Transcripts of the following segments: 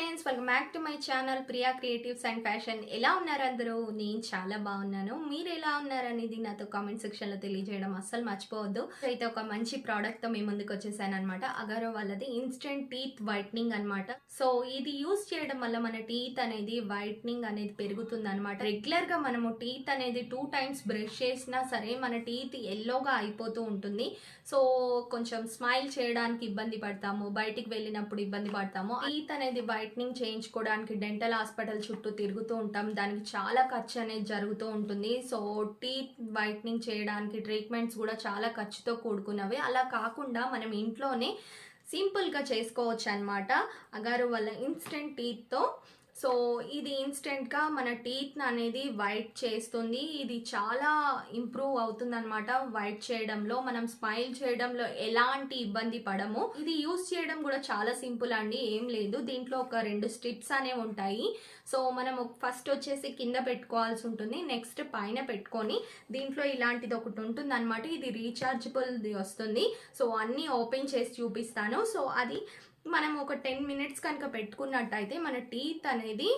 Friends, welcome back to my channel Priya creatives and fashion. ఎలా ఉన్నారు అందరూ? నేను చాలా బాగున్నాను. మీరు ఎలా ఉన్నారు అనేది నాతో కామెంట్ సెక్షన్లో తెలియజేయడం అస్సలు మర్చిపోవద్దు. అయితే ఒక మంచి ప్రోడక్ట్తో మీ ముందుకు వచ్చేసాను అనమాట. అగారో వాళ్ళది ఇన్స్టెంట్ టీత్ వైట్నింగ్ అనమాట. సో ఇది యూస్ చేయడం వల్ల మన టీత్ అనేది వైట్నింగ్ అనేది పెరుగుతుంది అనమాట. రెగ్యులర్గా మనము టీత్ అనేది 2 times బ్రష్ చేసినా సరే మన టీత్ ఎల్లోగా అయిపోతూ ఉంటుంది. సో కొంచెం స్మైల్ చేయడానికి ఇబ్బంది పడతాము, బయటికి వెళ్ళినప్పుడు ఇబ్బంది పడతాము. టీత్ అనేది వైట్నింగ్ చేయించుకోవడానికి డెంటల్ హాస్పిటల్ చుట్టూ తిరుగుతూ ఉంటాం. దానికి చాలా ఖర్చు అనేది జరుగుతూ ఉంటుంది. సో టీత్ వైట్నింగ్ చేయడానికి ట్రీట్మెంట్స్ కూడా చాలా ఖర్చుతో కూడుకున్నవి. అలా కాకుండా మనం ఇంట్లోనే సింపుల్గా చేసుకోవచ్చు అనమాట. అగారో వాళ్ళ ఇన్స్టెంట్ టీత్తో. సో ఇది ఇన్స్టెంట్గా మన టీత్ అనేది వైట్ చేస్తుంది. ఇది చాలా ఇంప్రూవ్ అవుతుంది అనమాట వైట్ చేయడంలో. మనం స్మైల్ చేయడంలో ఎలాంటి ఇబ్బంది పడము. ఇది యూస్ చేయడం కూడా చాలా సింపుల్ అండి, ఏం లేదు. దీంట్లో ఒక 2 స్ట్రిప్స్ అనేవి ఉంటాయి. సో మనం ఫస్ట్ వచ్చేసి కింద పెట్టుకోవాల్సి ఉంటుంది, నెక్స్ట్ పైన పెట్టుకొని దీంట్లో ఇలాంటిది ఒకటి ఉంటుంది అనమాట. ఇది రీఛార్జబుల్ది వస్తుంది. సో అన్నీ ఓపెన్ చేసి చూపిస్తాను. సో అది మనం ఒక 10 minutes కనుక పెట్టుకున్నట్టయితే మన టీత్ అనేది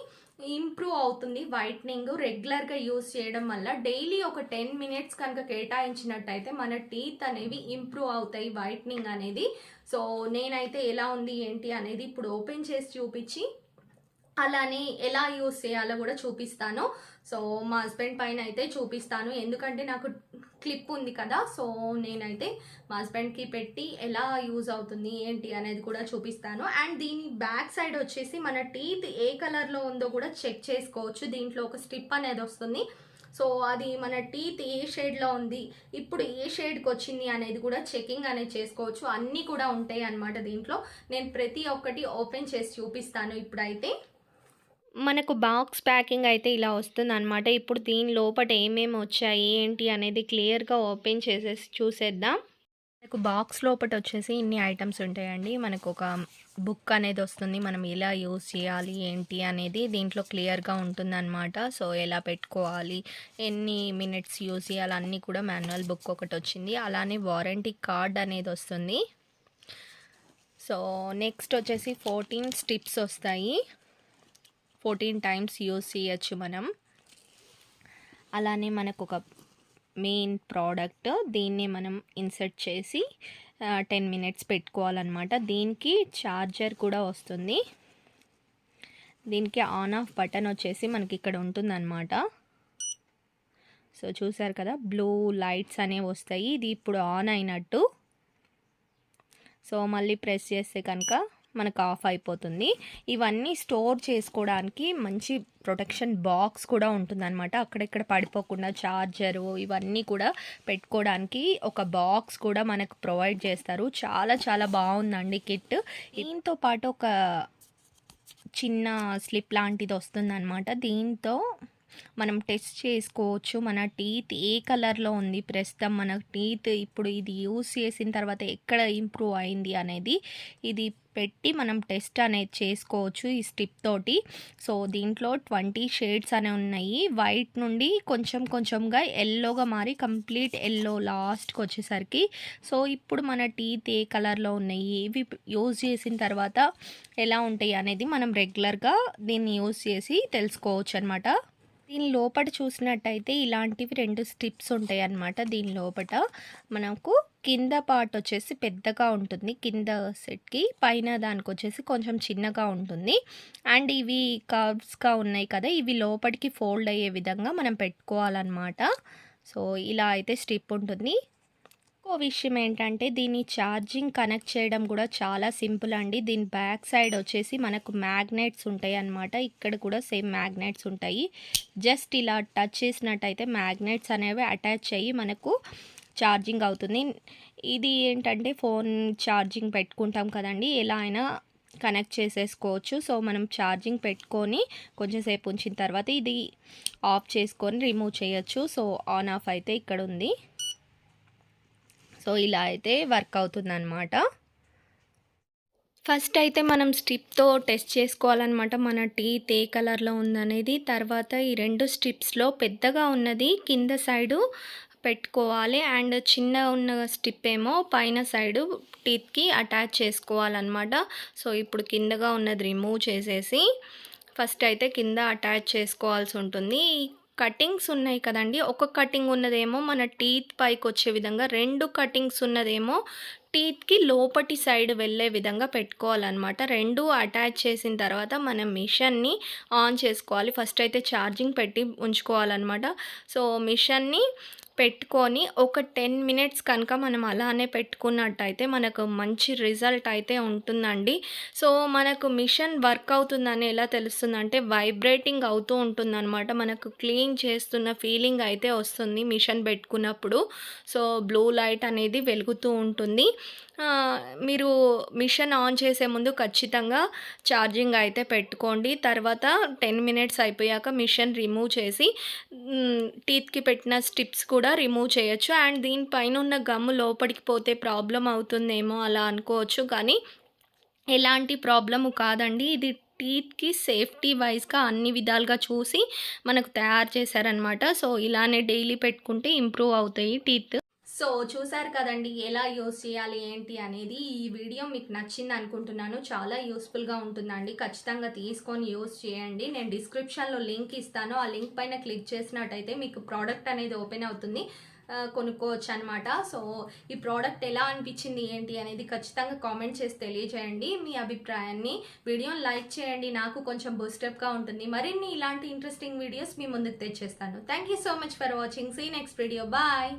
ఇంప్రూవ్ అవుతుంది. వైట్నింగ్ రెగ్యులర్గా యూస్ చేయడం వల్ల డైలీ ఒక 10 minutes కనుక కేటాయించినట్టయితే మన టీత్ అనేవి ఇంప్రూవ్ అవుతాయి, వైట్నింగ్ అనేది. సో నేనైతే ఎలా ఉంది ఏంటి అనేది ఇప్పుడు ఓపెన్ చేసి చూపించి అలానే ఎలా యూస్ చేయాలో కూడా చూపిస్తాను. సో మా హస్బెండ్ పైన అయితే చూపిస్తాను, ఎందుకంటే నాకు క్లిప్ ఉంది కదా. సో నేనైతే మా హస్బెండ్కి పెట్టి ఎలా యూజ్ అవుతుంది ఏంటి అనేది కూడా చూపిస్తాను. అండ్ దీని బ్యాక్ సైడ్ వచ్చేసి మన టీత్ ఏ కలర్లో ఉందో కూడా చెక్ చేసుకోవచ్చు. దీంట్లో ఒక స్ట్రిప్ అనేది వస్తుంది. సో అది మన టీత్ ఏ షేడ్లో ఉంది, ఇప్పుడు ఏ షేడ్కి వచ్చింది అనేది కూడా చెకింగ్ అనేది చేసుకోవచ్చు. అన్నీ కూడా ఉంటాయి అన్నమాట దీంట్లో. నేను ప్రతి ఒక్కటి ఓపెన్ చేసి చూపిస్తాను ఇప్పుడైతే. మనకు బాక్స్ ప్యాకింగ్ అయితే ఇలా వస్తుందన్నమాట. ఇప్పుడు దీని లోపట ఏమేమి వచ్చాయి ఏంటి అనేది క్లియర్గా ఓపెన్ చేసేసి చూసేద్దాం. మనకు బాక్స్ లోపట వచ్చేసి ఇన్ని ఐటమ్స్ ఉంటాయండి. మనకు ఒక బుక్ అనేది వస్తుంది, మనం ఎలా యూస్ చేయాలి ఏంటి అనేది దీంట్లో క్లియర్గా ఉంటుందన్నమాట. సో ఎలా పెట్టుకోవాలి, ఎన్ని మినిట్స్ యూస్ చేయాలి అన్నీ కూడా మాన్యువల్ బుక్ ఒకటి వచ్చింది. అలానే వారంటీ కార్డ్ అనేది వస్తుంది. సో నెక్స్ట్ వచ్చేసి 14 స్టిప్స్ వస్తాయి, 14 times యూస్ చేయొచ్చు మనం. అలానే మనకు ఒక మెయిన్ ప్రోడక్ట్, దీన్ని మనం ఇన్సర్ట్ చేసి 10 minutes పెట్టుకోవాలన్నమాట. దీనికి ఛార్జర్ కూడా వస్తుంది. దీనికి ఆన్ ఆఫ్ బటన్ వచ్చేసి మనకి ఇక్కడ ఉంటుందన్నమాట. సో చూసారు కదా, బ్లూ లైట్స్ అనేవి వస్తాయి. ఇది ఇప్పుడు ఆన్ అయినట్టు. సో మళ్ళీ ప్రెస్ చేస్తే కనుక మనకు ఆఫ్ అయిపోతుంది. ఇవన్నీ స్టోర్ చేసుకోవడానికి మంచి ప్రొటెక్షన్ బాక్స్ కూడా ఉంటుందన్నమాట. అక్కడెక్కడ పడిపోకుండా ఛార్జరు ఇవన్నీ కూడా పెట్టుకోవడానికి ఒక బాక్స్ కూడా మనకు ప్రొవైడ్ చేస్తారు. చాలా చాలా బాగుందండి కిట్. దీంతో పాటు ఒక చిన్న స్లిప్ లాంటిది వస్తుందన్నమాట. దీంతో మనం టెస్ట్ చేసుకోవచ్చు మన టీత్ ఏ కలర్లో ఉంది ప్రస్తుతం. మన టీత్ ఇప్పుడు ఇది యూస్ చేసిన తర్వాత ఎక్కడ ఇంప్రూవ్ అయింది అనేది ఇది పెట్టి మనం టెస్ట్ అనేది చేసుకోవచ్చు ఈ స్టిప్ తోటి. సో దీంట్లో 20 షేడ్స్ అనేవి ఉన్నాయి. వైట్ నుండి కొంచెం కొంచెంగా ఎల్లోగా మారి కంప్లీట్ ఎల్లో లాస్ట్కి వచ్చేసరికి. సో ఇప్పుడు మన టీత్ ఏ కలర్లో ఉన్నాయి, ఇవి యూజ్ చేసిన తర్వాత ఎలా ఉంటాయి అనేది మనం రెగ్యులర్గా దీన్ని యూజ్ చేసి తెలుసుకోవచ్చు అనమాట. దీని లోపల చూసినట్టయితే ఇలాంటివి 2 స్ట్రిప్స్ ఉంటాయి అన్నమాట. దీని లోపల మనకు కింద పార్ట్ వచ్చేసి పెద్దగా ఉంటుంది, కింద సెట్కి. పైన దానికి వచ్చేసి కొంచెం చిన్నగా ఉంటుంది. అండ్ ఇవి కర్వ్స్గా ఉన్నాయి కదా, ఇవి లోపలికి ఫోల్డ్ అయ్యే విధంగా మనం పెట్టుకోవాలన్నమాట. సో ఇలా అయితే స్ట్రిప్ ఉంటుంది. ఇంకో విషయం ఏంటంటే దీన్ని ఛార్జింగ్ కనెక్ట్ చేయడం కూడా చాలా సింపుల్ అండి. దీని బ్యాక్ సైడ్ వచ్చేసి మనకు మ్యాగ్నెట్స్ ఉంటాయి అన్నమాట. ఇక్కడ కూడా సేమ్ మ్యాగ్నెట్స్ ఉంటాయి. జస్ట్ ఇలా టచ్ చేసినట్టయితే మ్యాగ్నెట్స్ అనేవి అటాచ్ అయ్యి మనకు ఛార్జింగ్ అవుతుంది. ఇది ఏంటంటే ఫోన్ ఛార్జింగ్ పెట్టుకుంటాం కదండి, ఎలా అయినా కనెక్ట్ చేసేసుకోవచ్చు. సో మనం ఛార్జింగ్ పెట్టుకొని కొంచెం సేపు ఉంచిన తర్వాత ఇది ఆఫ్ చేసుకొని రిమూవ్ చేయొచ్చు. సో ఆన్ ఆఫ్ అయితే ఇక్కడ ఉంది. సో ఇలా అయితే వర్క్ అవుతుందన్నమాట. ఫస్ట్ అయితే మనం స్ట్రిప్తో టెస్ట్ చేసుకోవాలన్నమాట మన టీత్ ఏ కలర్లో ఉందనేది. తర్వాత ఈ 2 స్ట్రిప్స్లో పెద్దగా ఉన్నది కింద సైడు పెట్టుకోవాలి. అండ్ చిన్న ఉన్న స్టిప్ ఏమో పైన సైడు టీత్‌కి అటాచ్ చేసుకోవాలనమాట. సో, ఇప్పుడు కిందగా ఉన్నది రిమూవ్ చేసేసి ఫస్ట్ అయితే కింద అటాచ్ చేసుకోవాల్సి ఉంటుంది. ఈ కటింగ్స్ ఉన్నాయి కదండీ! ఒక కటింగ్ ఉన్నదేమో మన టీత్ పైకొచ్చే విధంగా, 2 కటింగ్స్ ఉన్నదేమో టీత్‌కి లోపటి సైడ్ వెళ్ళే విధంగా పెట్టుకోవాలనమాట. 2 అటాచ్ చేసిన తర్వాత మనం మిషన్‌ని ఆన్ చేసుకోవాలి. ఫస్ట్ అయితే ఛార్జింగ్ పెట్టి ఉంచుకోవాలనమాట. సో, మిషన్‌ని పెట్టుకొని ఒక 10 మినిట్స్ కనుక మనం అలానే పెట్టుకున్నట్టయితే మనకు మంచి రిజల్ట్ అయితే ఉంటుందండి. సో, మనకు మిషన్ వర్క్ అవుతుందని ఎలా తెలుస్తుందంటే వైబ్రేటింగ్ అవుతూ ఉంటుందనమాట. మనకు క్లీన్ చేస్తున్న ఫీలింగ్ అయితే వస్తుంది మిషన్ పెట్టుకున్నప్పుడు. సో, బ్లూ లైట్ అనేది వెలుగుతూ ఉంటుంది. మీరు మిషన్ ఆన్ చేసే ముందు ఖచ్చితంగా ఛార్జింగ్ అయితే పెట్టుకోండి. తర్వాత 10 మినిట్స్ అయిపోయాక మిషన్ రిమూవ్ చేసి టీత్‌కి పెట్టిన స్టిప్స్ కూడా రిమూవ్ చేయొచ్చు. అండ్ దీనిపైన ఉన్న గమ్ లోపలికి పోతే ప్రాబ్లమ్ అవుతుందేమో అలా అనుకోవచ్చు. కానీ ఎలాంటి ప్రాబ్లము కాదండి. ఇది టీత్‌కి సేఫ్టీ వైస్‌గా అన్ని విధాలుగా చూసి మనకు తయారు చేశారనమాట. సో, ఇలానే డైలీ పెట్టుకుంటే ఇంప్రూవ్ అవుతాయి టీత్. సో, చూసారు కదండీ ఎలా యూజ్ చేయాలి ఏంటి అనేది. ఈ వీడియో మీకు నచ్చింది అనుకుంటున్నాను. చాలా యూస్‌ఫుల్‌గా ఉంటుందండి. ఖచ్చితంగా తీసుకొని యూజ్ చేయండి. నేను డిస్క్రిప్షన్‌లో లింక్ ఇస్తాను. ఆ లింక్ పైన క్లిక్ చేసినట్టయితే మీకు ప్రోడక్ట్ అనేది ఓపెన్ అవుతుంది. కొనుక్కోవచ్చు అనమాట. సో, ఈ ప్రోడక్ట్ ఎలా అనిపించింది ఏంటి అనేది ఖచ్చితంగా కామెంట్ చేసి తెలియజేయండి మీ అభిప్రాయాన్ని. వీడియోని లైక్ చేయండి. నాకు కొంచెం బూస్టప్‌గా ఉంటుంది. మరిన్ని ఇలాంటి ఇంట్రెస్టింగ్ వీడియోస్ మీ ముందుకు తెచ్చేస్తాను. Thank you so much for watching. See next video. Bye.